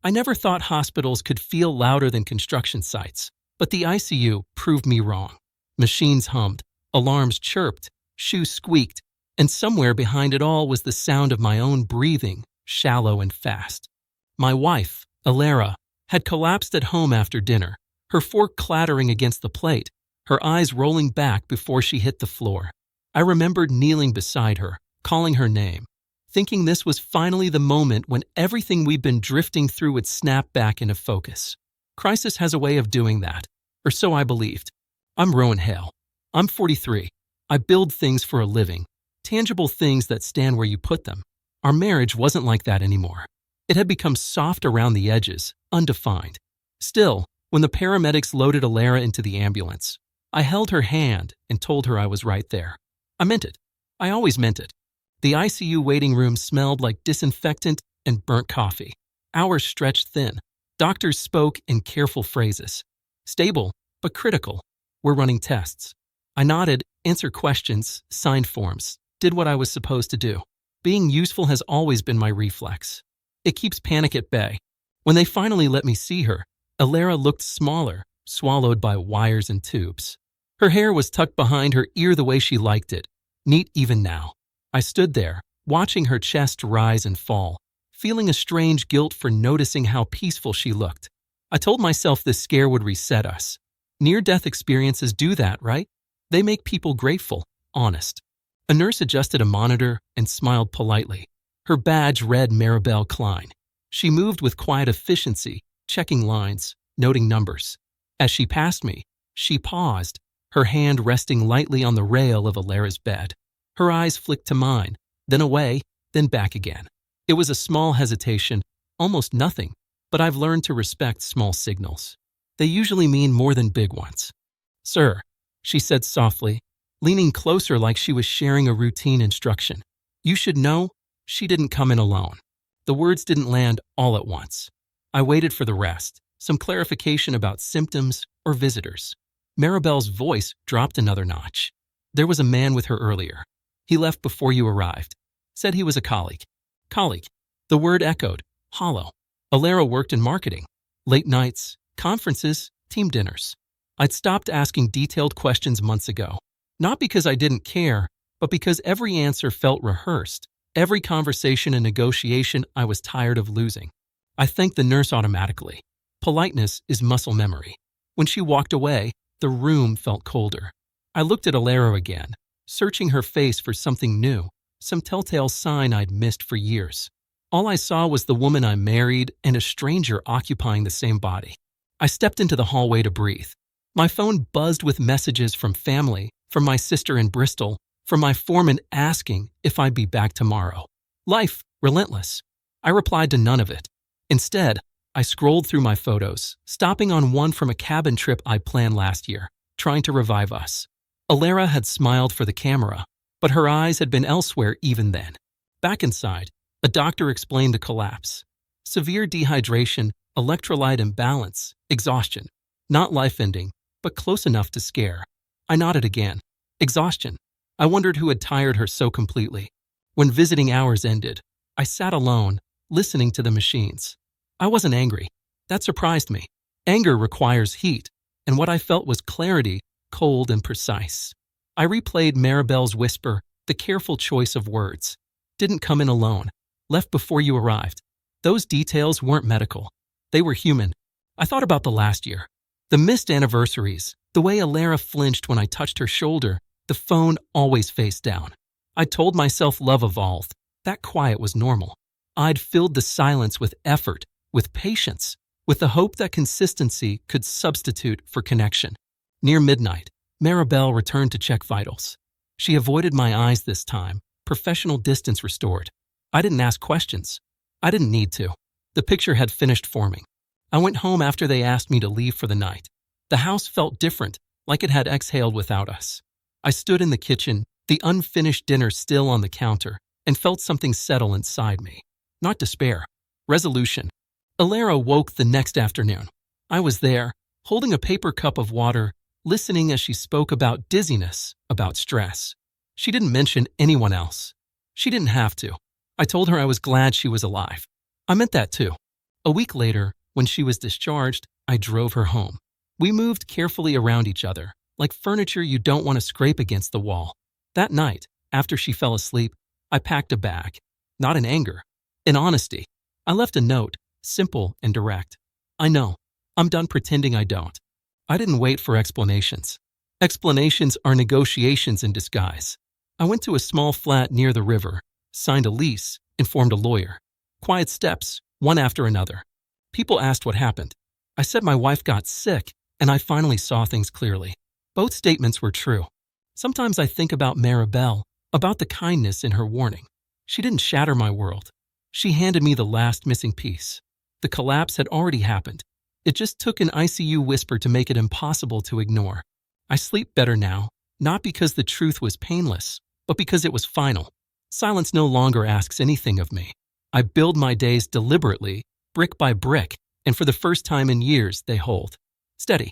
I never thought hospitals could feel louder than construction sites, but the ICU proved me wrong. Machines hummed, alarms chirped, shoes squeaked, and somewhere behind it all was the sound of my own breathing, shallow and fast. My wife, Alara, had collapsed at home after dinner, her fork clattering against the plate, her eyes rolling back before she hit the floor. I remembered kneeling beside her, calling her name, thinking this was finally the moment when everything we'd been drifting through would snap back into focus. Crisis has a way of doing that, or so I believed. I'm Rowan Hale. I'm 43. I build things for a living, tangible things that stand where you put them. Our marriage wasn't like that anymore. It had become soft around the edges, undefined. Still, when the paramedics loaded Alara into the ambulance, I held her hand and told her I was right there. I meant it. I always meant it. The ICU waiting room smelled like disinfectant and burnt coffee. Hours stretched thin. Doctors spoke in careful phrases. Stable, but critical. We're running tests. I nodded, answered questions, signed forms, did what I was supposed to do. Being useful has always been my reflex. It keeps panic at bay. When they finally let me see her, Alara looked smaller, swallowed by wires and tubes. Her hair was tucked behind her ear the way she liked it, neat even now. I stood there, watching her chest rise and fall, feeling a strange guilt for noticing how peaceful she looked. I told myself this scare would reset us. Near-death experiences do that, right? They make people grateful, honest. A nurse adjusted a monitor and smiled politely. Her badge read Maribel Klein. She moved with quiet efficiency, checking lines, noting numbers. As she passed me, she paused, her hand resting lightly on the rail of Alara's bed. Her eyes flicked to mine, then away, then back again. It was a small hesitation, almost nothing, but I've learned to respect small signals. They usually mean more than big ones. "Sir," she said softly, leaning closer like she was sharing a routine instruction. "You should know, she didn't come in alone." The words didn't land all at once. I waited for the rest, some clarification about symptoms or visitors. Maribel's voice dropped another notch. "There was a man with her earlier. He left before you arrived. Said he was a colleague." Colleague. The word echoed, hollow. Alara worked in marketing. Late nights, conferences, team dinners. I'd stopped asking detailed questions months ago. Not because I didn't care, but because every answer felt rehearsed. Every conversation and negotiation I was tired of losing. I thanked the nurse automatically. Politeness is muscle memory. When she walked away, the room felt colder. I looked at Alara again, searching her face for something new, some telltale sign I'd missed for years. All I saw was the woman I married and a stranger occupying the same body. I stepped into the hallway to breathe. My phone buzzed with messages from family, from my sister in Bristol, from my foreman asking if I'd be back tomorrow. Life, relentless. I replied to none of it. Instead, I scrolled through my photos, stopping on one from a cabin trip I planned last year, trying to revive us. Alara had smiled for the camera, but her eyes had been elsewhere even then. Back inside, a doctor explained the collapse. Severe dehydration, electrolyte imbalance, exhaustion. Not life-ending, but close enough to scare. I nodded again. Exhaustion. I wondered who had tired her so completely. When visiting hours ended, I sat alone, listening to the machines. I wasn't angry. That surprised me. Anger requires heat, and what I felt was clarity, cold and precise. I replayed Maribel's whisper, the careful choice of words. Didn't come in alone. Left before you arrived. Those details weren't medical. They were human. I thought about the last year. The missed anniversaries, the way Alara flinched when I touched her shoulder, the phone always face down. I told myself love evolved. That quiet was normal. I'd filled the silence with effort, with patience, with the hope that consistency could substitute for connection. Near midnight, Maribel returned to check vitals. She avoided my eyes this time, professional distance restored. I didn't ask questions. I didn't need to. The picture had finished forming. I went home after they asked me to leave for the night. The house felt different, like it had exhaled without us. I stood in the kitchen, the unfinished dinner still on the counter, and felt something settle inside me. Not despair. Resolution. Alara woke the next afternoon. I was there, holding a paper cup of water, listening as she spoke about dizziness, about stress. She didn't mention anyone else. She didn't have to. I told her I was glad she was alive. I meant that too. A week later, when she was discharged, I drove her home. We moved carefully around each other, like furniture you don't want to scrape against the wall. That night, after she fell asleep, I packed a bag. Not in anger, in honesty. I left a note, simple and direct. I know. I'm done pretending I don't. I didn't wait for explanations. Explanations are negotiations in disguise. I went to a small flat near the river, signed a lease, informed a lawyer. Quiet steps, one after another. People asked what happened. I said my wife got sick, and I finally saw things clearly. Both statements were true. Sometimes I think about Maribel, about the kindness in her warning. She didn't shatter my world. She handed me the last missing piece. The collapse had already happened. It just took an ICU whisper to make it impossible to ignore. I sleep better now, not because the truth was painless, but because it was final. Silence no longer asks anything of me. I build my days deliberately, brick by brick, and for the first time in years, they hold. Steady.